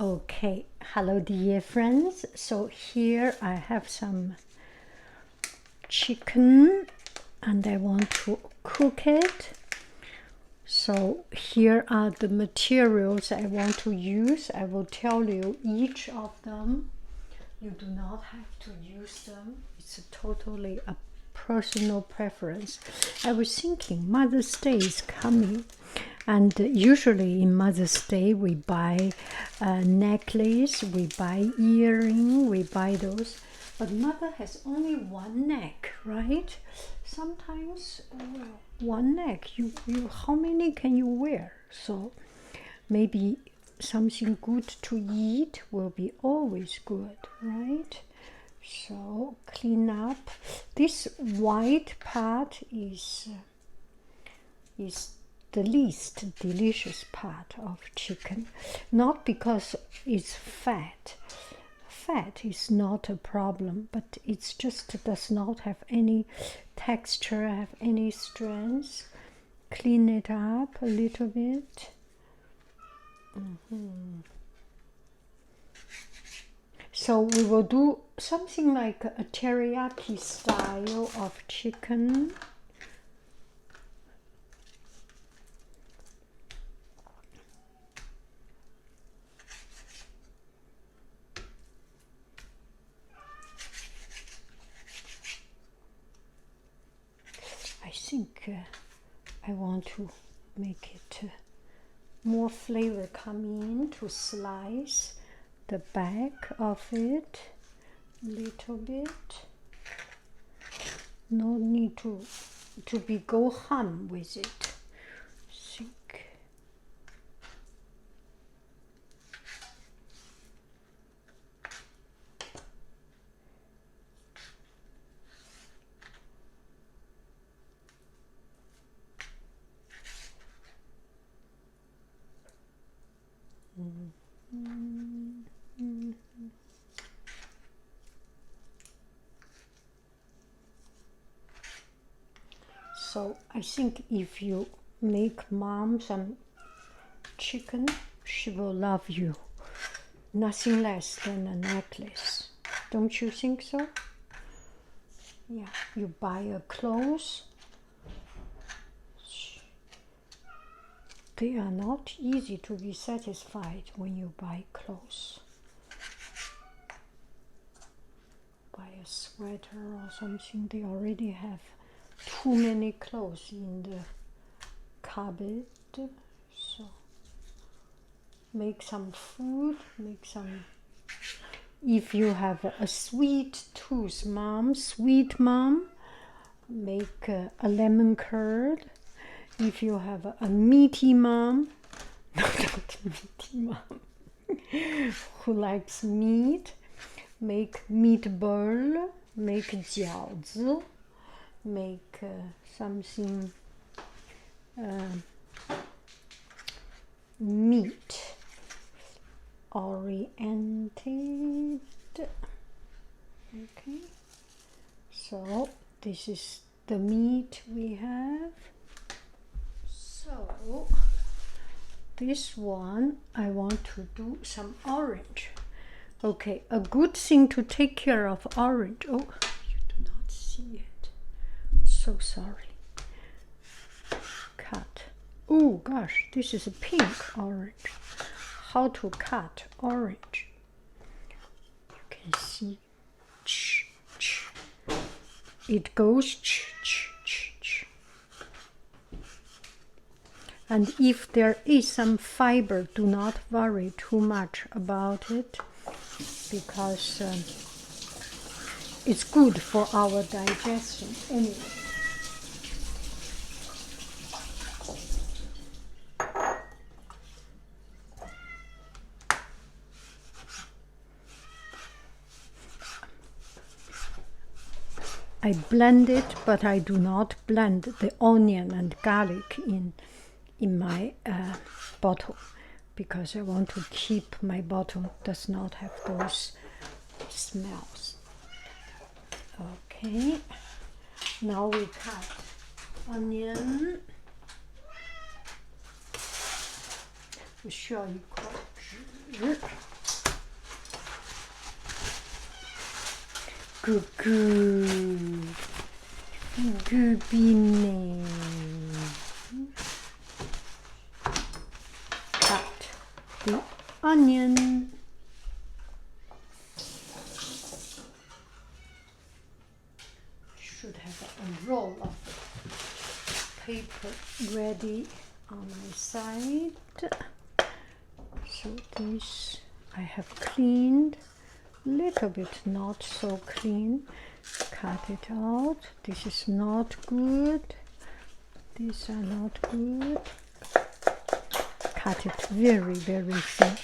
Okay, hello dear friends. So here I have some chicken and I want to cook it. So here are the materials I want to use. I will tell you each of them. You do not have to use them. It's totally a personal preference. I was thinking Mother's Day is coming, and usually in Mother's Day we buy a necklace, we buy earring, we buy those. But Mother has only one neck, right? Sometimes one neck. You how many can you wear? So maybe something good to eat will be always good, right? So clean up. This white part is the least delicious part of chicken, not because it's fat. Fat is not a problem, but it's just does not have any texture, have any strength. Clean it up a little bit. So we will do something like a teriyaki style of chicken. I think I want to make it more flavor come in, to slice the back of it a little bit. No need to be go ham with it. Think. So I think if you make mom some chicken, she will love you. Nothing less than a necklace. Don't you think so? Yeah, you buy a clothes. They are not easy to be satisfied when you buy clothes. Buy a sweater or something, they already have too many clothes in the cupboard. So make some food, make some. If you have a sweet tooth mom, sweet mom, make a lemon curd. If you have a meaty mom, not meaty mom, who likes meat, make meatball, make 饺子, make something meat oriented. Okay, so this is the meat we have. So this one I want to do some orange. Okay, a good thing to take care of orange. Oh, you do not see it. So sorry. Cut. Oh gosh, this is a pink orange. How to cut orange? You can see. It goes. And if there is some fiber, do not worry too much about it, because it's good for our digestion anyway. I blend it, but I do not blend the onion and garlic in my bottle, because I want to keep my bottle does not have those smells. Okay, now we cut onion. 需要一块纸。Good, good. Good beanie. Cut the onion. Should have a roll of paper ready on my side. So this I have cleaned, little bit not so clean. Cut it out. This is not good. These are not good. Cut it very, very thin.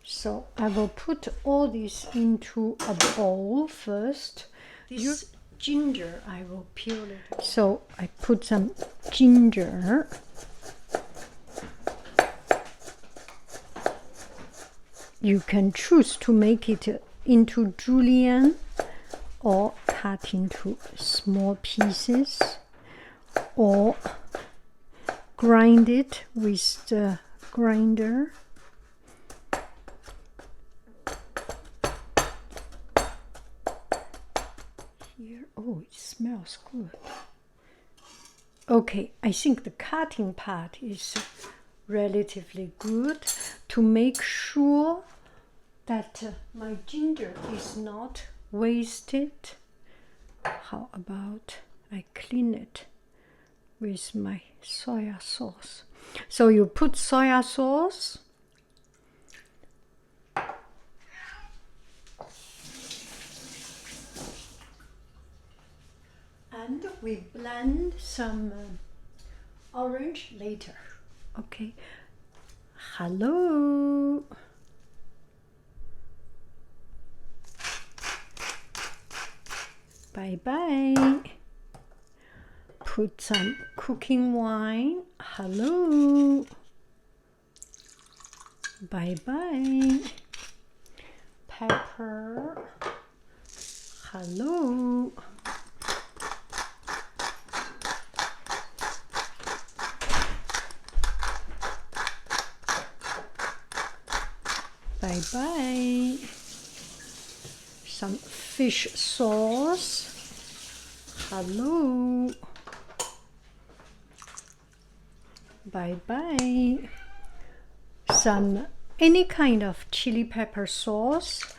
So I will put all this into a bowl first. This ginger, I will peel it. So I put some ginger. You can choose to make it into julienne or cut into small pieces or grind it with the grinder. Oh, it smells good. Okay, I think the cutting part is relatively good to make sure that my ginger is not wasted. How about I clean it with my soya sauce? So you put soya sauce. And we blend some orange later. Okay. Hello. Bye bye. Put some cooking wine. Hello. Bye bye. Pepper. Hello. Bye bye. Some fish sauce. Hello. Bye bye. Some any kind of chili pepper sauce.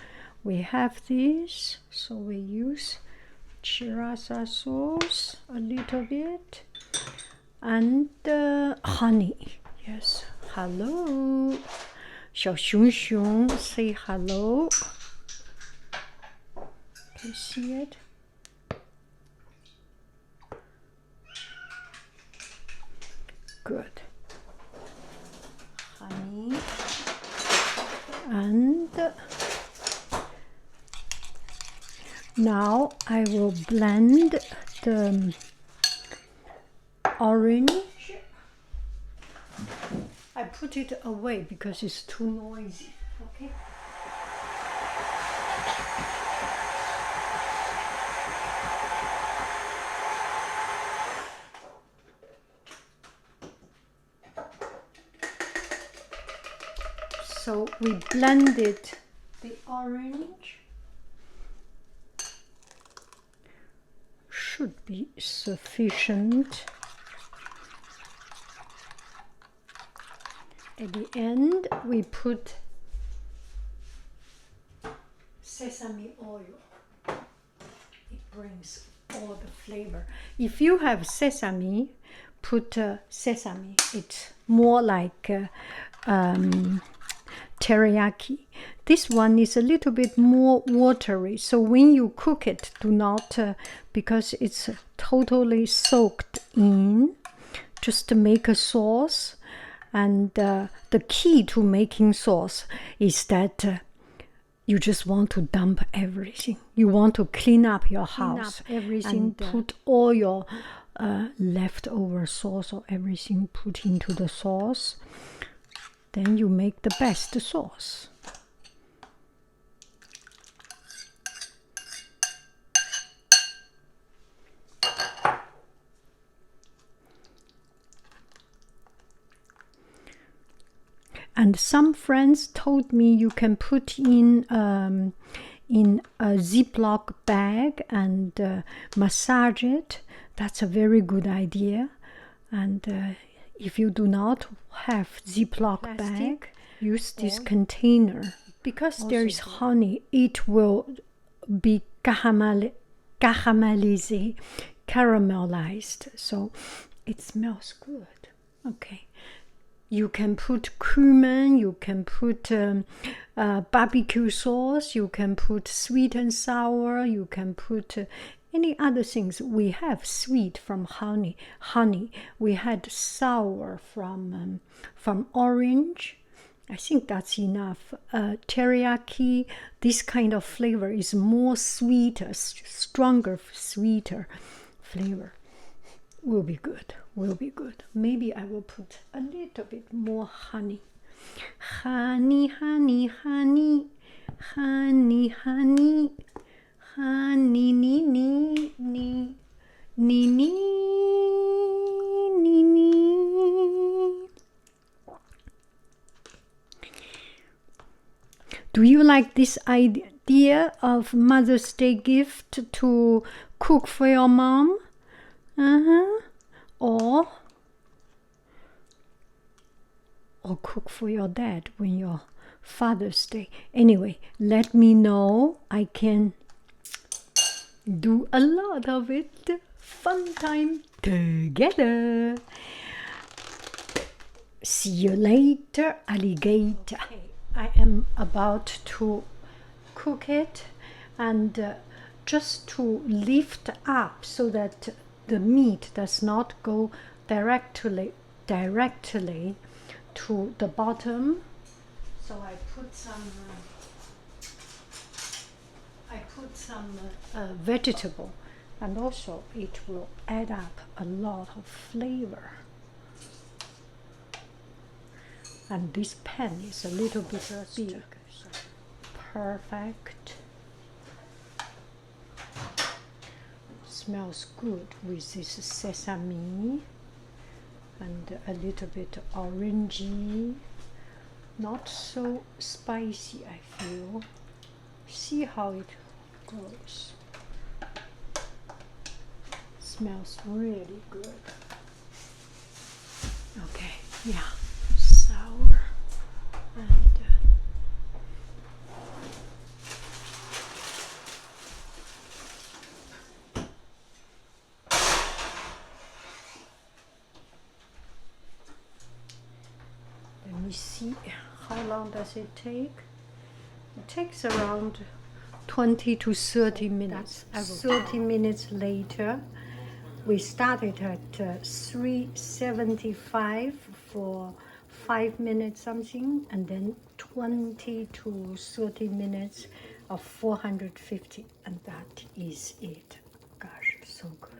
We have this, so we use chirasa sauce a little bit and honey. Yes. Hello. 小熊熊 say hello. Can you see it? Good. Honey. And now I will blend the orange. I put it away because it's too noisy. Okay. So we blended the orange. Should be sufficient. At the end, we put sesame oil. It brings all the flavor. If you have sesame, put sesame. It's more like teriyaki. This one is a little bit more watery. So when you cook it, do not, because it's totally soaked in, just to make a sauce. And the key to making sauce is that you just want to dump everything. You want to clean up your house, everything, and put all your leftover sauce or everything put into the sauce. Then you make the best sauce. And some friends told me you can put in a Ziploc bag and massage it. That's a very good idea. And if you do not have Ziploc bag, use this container. Because there is honey, it will be caramelized, so it smells good. Okay, you can put cumin, you can put barbecue sauce, you can put sweet and sour, you can put any other things. We have sweet from honey. We had sour from orange. I think that's enough. Teriyaki, this kind of flavor is more sweeter, stronger, sweeter flavor. Will be good. Maybe I will put a little bit more honey. Honey, honey, honey, honey, honey, honey, nee, nee, nee, nee, nee, nee. Do you like this idea of Mother's Day gift to cook for your mom? Or cook for your dad when your Father's Day. Anyway, let me know. I can do a lot of it. Fun time together. See you later, alligator. Okay, I am about to cook it, and just to lift up so that the meat does not go directly to the bottom. So I put some vegetable, and also it will add up a lot of flavor. And this pan is a little bit big, so perfect. Smells good with this sesame and a little bit orangey, not so spicy, I feel. See how it goes. Smells really good. Okay, yeah, sour and let me see, how long does it take? It takes around 20 to 30 minutes. 30 minutes later, we started at 375 for 5 minutes something, and then 20 to 30 minutes of 450, and that is it. Gosh, so good.